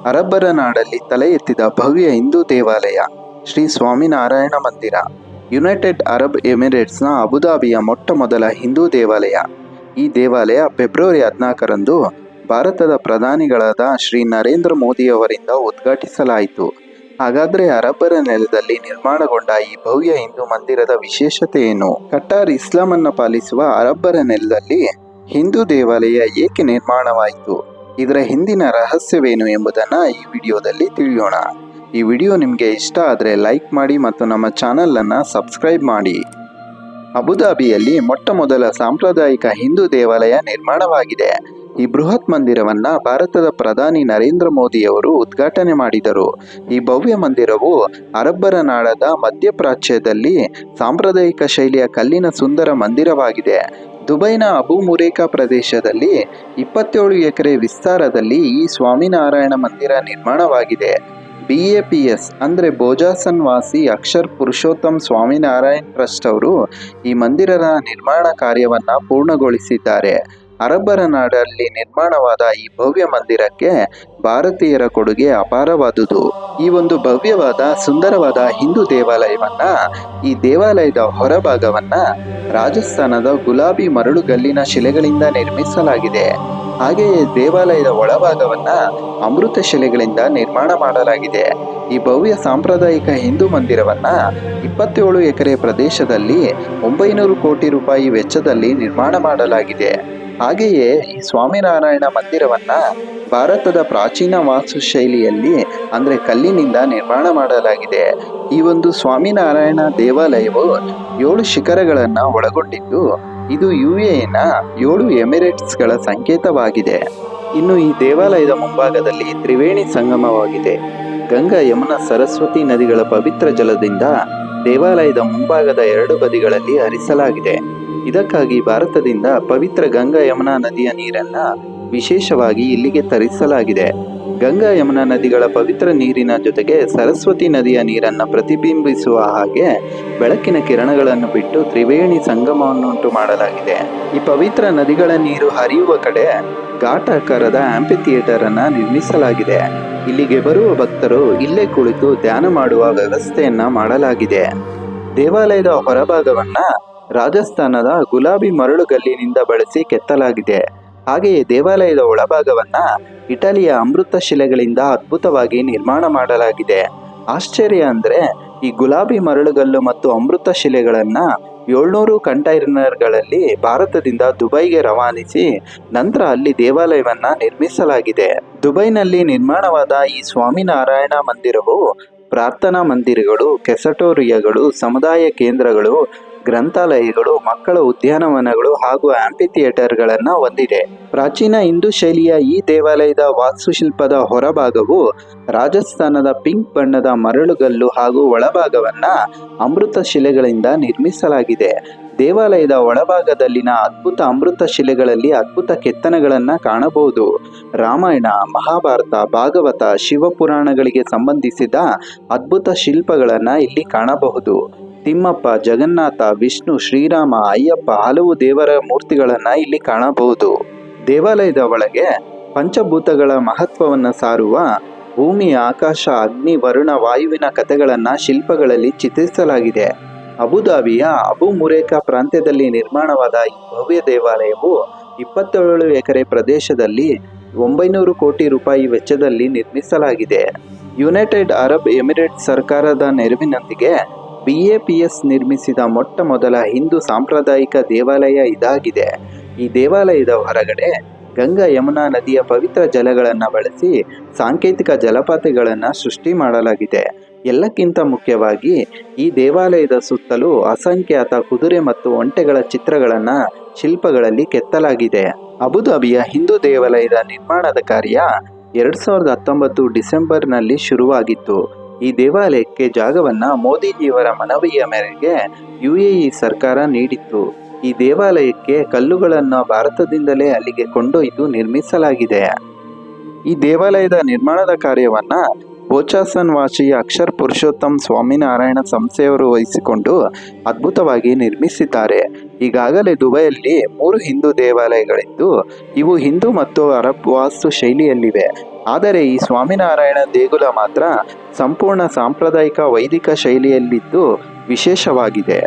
ಅರಬ್ಬರ ನಾಡಲ್ಲಿ ತಲೆ ಎತ್ತಿದ ಭವ್ಯ ಹಿಂದೂ ದೇವಾಲಯ ಶ್ರೀ ಸ್ವಾಮಿನಾರಾಯಣ ಮಂದಿರ. ಯುನೈಟೆಡ್ ಅರಬ್ ಎಮಿರೇಟ್ಸ್ನ ಅಬುಧಾಬಿಯ ಮೊಟ್ಟ ಮೊದಲ ಹಿಂದೂ ದೇವಾಲಯ. ಈ ದೇವಾಲಯ ಫೆಬ್ರವರಿ 14ರಂದು ಭಾರತದ ಪ್ರಧಾನಿಗಳಾದ ಶ್ರೀ ನರೇಂದ್ರ ಮೋದಿಯವರಿಂದ ಉದ್ಘಾಟಿಸಲಾಯಿತು. ಹಾಗಾದರೆ ಅರಬ್ಬರ ನೆಲದಲ್ಲಿ ನಿರ್ಮಾಣಗೊಂಡ ಈ ಭವ್ಯ ಹಿಂದೂ ಮಂದಿರದ ವಿಶೇಷತೆ ಏನು? ಕಟ್ಟಾರ್ ಇಸ್ಲಾಮನ್ನು ಪಾಲಿಸುವ ಅರಬ್ಬರ ನೆಲದಲ್ಲಿ ಹಿಂದೂ ದೇವಾಲಯ ಏಕೆ ನಿರ್ಮಾಣವಾಯಿತು? ಇದರ ಹಿಂದಿನ ರಹಸ್ಯವೇನು ಎಂಬುದನ್ನು ಈ ವಿಡಿಯೋದಲ್ಲಿ ತಿಳಿಯೋಣ. ಈ ವಿಡಿಯೋ ನಿಮಗೆ ಇಷ್ಟ ಆದರೆ ಲೈಕ್ ಮಾಡಿ ಮತ್ತು ನಮ್ಮ ಚಾನಲನ್ನು ಸಬ್ಸ್ಕ್ರೈಬ್ ಮಾಡಿ. ಅಬುಧಾಬಿಯಲ್ಲಿ ಮೊಟ್ಟ ಮೊದಲ ಸಾಂಪ್ರದಾಯಿಕ ಹಿಂದೂ ದೇವಾಲಯ ನಿರ್ಮಾಣವಾಗಿದೆ. ಈ ಬೃಹತ್ ಮಂದಿರವನ್ನು ಭಾರತದ ಪ್ರಧಾನಿ ನರೇಂದ್ರ ಮೋದಿಯವರು ಉದ್ಘಾಟನೆ ಮಾಡಿದರು. ಈ ಭವ್ಯ ಮಂದಿರವು ಅರಬ್ಬರ ನಾಡದ ಮಧ್ಯಪ್ರಾಚ್ಯದಲ್ಲಿ ಸಾಂಪ್ರದಾಯಿಕ ಶೈಲಿಯ ಕಲ್ಲಿನ ಸುಂದರ ಮಂದಿರವಾಗಿದೆ. ದುಬೈನ ಅಬು ಮುರೇಕಾ ಪ್ರದೇಶದಲ್ಲಿ 27 ಎಕರೆ ವಿಸ್ತಾರದಲ್ಲಿ ಈ ಸ್ವಾಮಿನಾರಾಯಣ ಮಂದಿರ ನಿರ್ಮಾಣವಾಗಿದೆ. BAPS ಅಂದರೆ ಬೋಜಾಸನ್ ವಾಸಿ ಅಕ್ಷರ್ ಪುರುಷೋತ್ತಮ್ ಸ್ವಾಮಿನಾರಾಯಣ್ ಟ್ರಸ್ಟ್ ಅವರು ಈ ಮಂದಿರದ ನಿರ್ಮಾಣ ಕಾರ್ಯವನ್ನು ಪೂರ್ಣಗೊಳಿಸಿದ್ದಾರೆ. ಅರಬ್ಬರ ನಾಡಲ್ಲಿ ನಿರ್ಮಾಣವಾದ ಈ ಭವ್ಯ ಮಂದಿರಕ್ಕೆ ಭಾರತೀಯರ ಕೊಡುಗೆ ಅಪಾರವಾದುದು. ಈ ಒಂದು ಭವ್ಯವಾದ ಸುಂದರವಾದ ಹಿಂದೂ ದೇವಾಲಯವನ್ನ, ಈ ದೇವಾಲಯದ ಹೊರಭಾಗವನ್ನ ರಾಜಸ್ಥಾನದ ಗುಲಾಬಿ ಮರಳುಗಲ್ಲಿನ ಶಿಲೆಗಳಿಂದ ನಿರ್ಮಿಸಲಾಗಿದೆ. ಹಾಗೆಯೇ ದೇವಾಲಯದ ಒಳಭಾಗವನ್ನ ಅಮೃತ ಶಿಲೆಗಳಿಂದ ನಿರ್ಮಾಣ ಮಾಡಲಾಗಿದೆ. ಈ ಭವ್ಯ ಸಾಂಪ್ರದಾಯಿಕ ಹಿಂದೂ ಮಂದಿರವನ್ನ 27 ಎಕರೆ ಪ್ರದೇಶದಲ್ಲಿ 900 ಕೋಟಿ ರೂಪಾಯಿ ವೆಚ್ಚದಲ್ಲಿ ನಿರ್ಮಾಣ ಮಾಡಲಾಗಿದೆ. ಹಾಗೆಯೇ ಈ ಸ್ವಾಮಿನಾರಾಯಣ ಮಂದಿರವನ್ನ ಭಾರತದ ಪ್ರಾಚೀನ ವಾಸ್ತುಶೈಲಿಯಲ್ಲಿ ಅಂದರೆ ಕಲ್ಲಿನಿಂದ ನಿರ್ಮಾಣ ಮಾಡಲಾಗಿದೆ. ಈ ಒಂದು ಸ್ವಾಮಿನಾರಾಯಣ ದೇವಾಲಯವು 7 ಶಿಖರಗಳನ್ನು ಒಳಗೊಂಡಿದ್ದು ಇದು UAEನ 7 ಎಮಿರೇಟ್ಸ್ಗಳ ಸಂಕೇತವಾಗಿದೆ. ಇನ್ನು ಈ ದೇವಾಲಯದ ಮುಂಭಾಗದಲ್ಲಿ ತ್ರಿವೇಣಿ ಸಂಗಮವಾಗಿದೆ. ಗಂಗಾ, ಯಮುನಾ, ಸರಸ್ವತಿ ನದಿಗಳ ಪವಿತ್ರ ಜಲದಿಂದ ದೇವಾಲಯದ ಮುಂಭಾಗದ 2 ಬದಿಗಳಲ್ಲಿ ಹರಿಸಲಾಗಿದೆ. ಇದಕ್ಕಾಗಿ ಭಾರತದಿಂದ ಪವಿತ್ರ ಗಂಗಾ ಯಮುನಾ ನದಿಯ ನೀರನ್ನ ವಿಶೇಷವಾಗಿ ಇಲ್ಲಿಗೆ ತರಿಸಲಾಗಿದೆ. ಗಂಗಾ ಯಮುನಾ ನದಿಗಳ ಪವಿತ್ರ ನೀರಿನ ಜೊತೆಗೆ ಸರಸ್ವತಿ ನದಿಯ ನೀರನ್ನು ಪ್ರತಿಬಿಂಬಿಸುವ ಹಾಗೆ ಬೆಳಕಿನ ಕಿರಣಗಳನ್ನು ಬಿಟ್ಟು ತ್ರಿವೇಣಿ ಸಂಗಮವನ್ನುಂಟು ಮಾಡಲಾಗಿದೆ. ಈ ಪವಿತ್ರ ನದಿಗಳ ನೀರು ಹರಿಯುವ ಕಡೆ ಘಾಟಾಕಾರದ ಆಂಪಿ ಥಿಯೇಟರ್ ಅನ್ನ ನಿರ್ಮಿಸಲಾಗಿದೆ. ಇಲ್ಲಿಗೆ ಬರುವ ಭಕ್ತರು ಇಲ್ಲೇ ಕುಳಿತು ಧ್ಯಾನ ಮಾಡುವ ವ್ಯವಸ್ಥೆಯನ್ನ ಮಾಡಲಾಗಿದೆ. ದೇವಾಲಯದ ಹೊರಭಾಗವನ್ನ ರಾಜಸ್ಥಾನದ ಗುಲಾಬಿ ಮರಳುಗಲ್ಲಿನಿಂದ ಬಳಸಿ ಕೆತ್ತಲಾಗಿದೆ. ಹಾಗೆಯೇ ದೇವಾಲಯದ ಒಳಭಾಗವನ್ನ ಇಟಲಿಯ ಅಮೃತ ಶಿಲೆಗಳಿಂದ ಅದ್ಭುತವಾಗಿ ನಿರ್ಮಾಣ ಮಾಡಲಾಗಿದೆ. ಆಶ್ಚರ್ಯ ಅಂದ್ರೆ ಈ ಗುಲಾಬಿ ಮರಳುಗಲ್ಲು ಮತ್ತು ಅಮೃತ ಶಿಲೆಗಳನ್ನ 700 ಕಂಟೈನರ್ಗಳಲ್ಲಿ ಭಾರತದಿಂದ ದುಬೈಗೆ ರವಾನಿಸಿ ನಂತರ ಅಲ್ಲಿ ದೇವಾಲಯವನ್ನ ನಿರ್ಮಿಸಲಾಗಿದೆ. ದುಬೈನಲ್ಲಿ ನಿರ್ಮಾಣವಾದ ಈ ಸ್ವಾಮಿನಾರಾಯಣ ಮಂದಿರವು ಪ್ರಾರ್ಥನಾ ಮಂದಿರಗಳು, ಕೆಸಟೋರಿಯಾಗಳು, ಸಮುದಾಯ ಕೇಂದ್ರಗಳು, ಗ್ರಂಥಾಲಯಗಳು, ಮಕ್ಕಳ ಉದ್ಯಾನವನಗಳು ಹಾಗೂ ಆಂಪಿ ಥಿಯೇಟರ್ಗಳನ್ನು ಹೊಂದಿದೆ. ಪ್ರಾಚೀನ ಹಿಂದೂ ಶೈಲಿಯ ಈ ದೇವಾಲಯದ ವಾಸ್ತುಶಿಲ್ಪದ ಹೊರಭಾಗವು ರಾಜಸ್ಥಾನದ ಪಿಂಕ್ ಬಣ್ಣದ ಮರಳುಗಲ್ಲು ಹಾಗೂ ಒಳಭಾಗವನ್ನ ಅಮೃತ ಶಿಲೆಗಳಿಂದ ನಿರ್ಮಿಸಲಾಗಿದೆ. ದೇವಾಲಯದ ಒಳಭಾಗದಲ್ಲಿನ ಅದ್ಭುತ ಅಮೃತ ಶಿಲೆಗಳಲ್ಲಿ ಅದ್ಭುತ ಕೆತ್ತನೆಗಳನ್ನು ಕಾಣಬಹುದು. ರಾಮಾಯಣ, ಮಹಾಭಾರತ, ಭಾಗವತ, ಶಿವಪುರಾಣಗಳಿಗೆ ಸಂಬಂಧಿಸಿದ ಅದ್ಭುತ ಶಿಲ್ಪಗಳನ್ನು ಇಲ್ಲಿ ಕಾಣಬಹುದು. ತಿಮ್ಮಪ್ಪ, ಜಗನ್ನಾಥ, ವಿಷ್ಣು, ಶ್ರೀರಾಮ, ಅಯ್ಯಪ್ಪ ಹಲವು ದೇವರ ಮೂರ್ತಿಗಳನ್ನು ಇಲ್ಲಿ ಕಾಣಬಹುದು. ದೇವಾಲಯದ ಒಳಗೆ ಪಂಚಭೂತಗಳ ಮಹತ್ವವನ್ನು ಸಾರುವ ಭೂಮಿ, ಆಕಾಶ, ಅಗ್ನಿ, ವರುಣ, ವಾಯುವಿನ ಕಥೆಗಳನ್ನು ಶಿಲ್ಪಗಳಲ್ಲಿ ಚಿತ್ರಿಸಲಾಗಿದೆ. ಅಬುಧಾಬಿಯ ಅಬು ಮುರೇಕಾ ಪ್ರಾಂತ್ಯದಲ್ಲಿ ನಿರ್ಮಾಣವಾದ ಈ ಭವ್ಯ ದೇವಾಲಯವು 27 ಎಕರೆ ಪ್ರದೇಶದಲ್ಲಿ 900 ಕೋಟಿ ರೂಪಾಯಿ ವೆಚ್ಚದಲ್ಲಿ ನಿರ್ಮಿಸಲಾಗಿದೆ. ಯುನೈಟೆಡ್ ಅರಬ್ ಎಮಿರೇಟ್ಸ್ ಸರ್ಕಾರದ ನೆರವಿನೊಂದಿಗೆ BAPS ನಿರ್ಮಿಸಿದ ಮೊಟ್ಟ ಮೊದಲ ಹಿಂದೂ ಸಾಂಪ್ರದಾಯಿಕ ದೇವಾಲಯ ಇದಾಗಿದೆ. ಈ ದೇವಾಲಯದ ಹೊರಗಡೆ ಗಂಗಾ ಯಮುನಾ ನದಿಯ ಪವಿತ್ರ ಜಲಗಳನ್ನು ಬಳಸಿ ಸಾಂಕೇತಿಕ ಜಲಪಾತಗಳನ್ನು ಸೃಷ್ಟಿ ಮಾಡಲಾಗಿದೆ. ಎಲ್ಲಕ್ಕಿಂತ ಮುಖ್ಯವಾಗಿ ಈ ದೇವಾಲಯದ ಸುತ್ತಲೂ ಅಸಂಖ್ಯಾತ ಕುದುರೆ ಮತ್ತು ಒಂಟೆಗಳ ಚಿತ್ರಗಳನ್ನು ಶಿಲ್ಪಗಳಲ್ಲಿ ಕೆತ್ತಲಾಗಿದೆ. ಅಬುಧಾಬಿಯ ಹಿಂದೂ ದೇವಾಲಯದ ನಿರ್ಮಾಣದ ಕಾರ್ಯ 2019 ಡಿಸೆಂಬರ್ನಲ್ಲಿ ಶುರುವಾಗಿತ್ತು. ಈ ದೇವಾಲಯಕ್ಕೆ ಜಾಗವನ್ನು ಮೋದಿಜಿಯವರ ಮನವಿಯ ಮೇರೆಗೆ UAE ಸರ್ಕಾರ ನೀಡಿತ್ತು. ಈ ದೇವಾಲಯಕ್ಕೆ ಕಲ್ಲುಗಳನ್ನು ಭಾರತದಿಂದಲೇ ಅಲ್ಲಿಗೆ ಕೊಂಡೊಯ್ದು ನಿರ್ಮಿಸಲಾಗಿದೆ. ಈ ದೇವಾಲಯದ ನಿರ್ಮಾಣದ ಕಾರ್ಯವನ್ನು ಬೋಚಾಸನ್ ವಾಸಿ ಅಕ್ಷರ್ ಪುರುಷೋತ್ತಮ್ ಸ್ವಾಮಿನಾರಾಯಣ ಸಂಸ್ಥೆಯವರು ವಹಿಸಿಕೊಂಡು ಅದ್ಭುತವಾಗಿ ನಿರ್ಮಿಸಿದ್ದಾರೆ. ಈಗಾಗಲೇ ದುಬೈಯಲ್ಲಿ 3 ಹಿಂದೂ ದೇವಾಲಯಗಳಿದ್ದು ಇವು ಹಿಂದೂ ಮತ್ತು ಅರಬ್ ವಾಸ್ತು ಶೈಲಿಯಲ್ಲಿವೆ. ಆದರೆ ಈ ಸ್ವಾಮಿನಾರಾಯಣ ದೇಗುಲ ಮಾತ್ರ ಸಂಪೂರ್ಣ ಸಾಂಪ್ರದಾಯಿಕ ವೈದಿಕ ಶೈಲಿಯಲ್ಲಿದ್ದು ವಿಶೇಷವಾಗಿದೆ.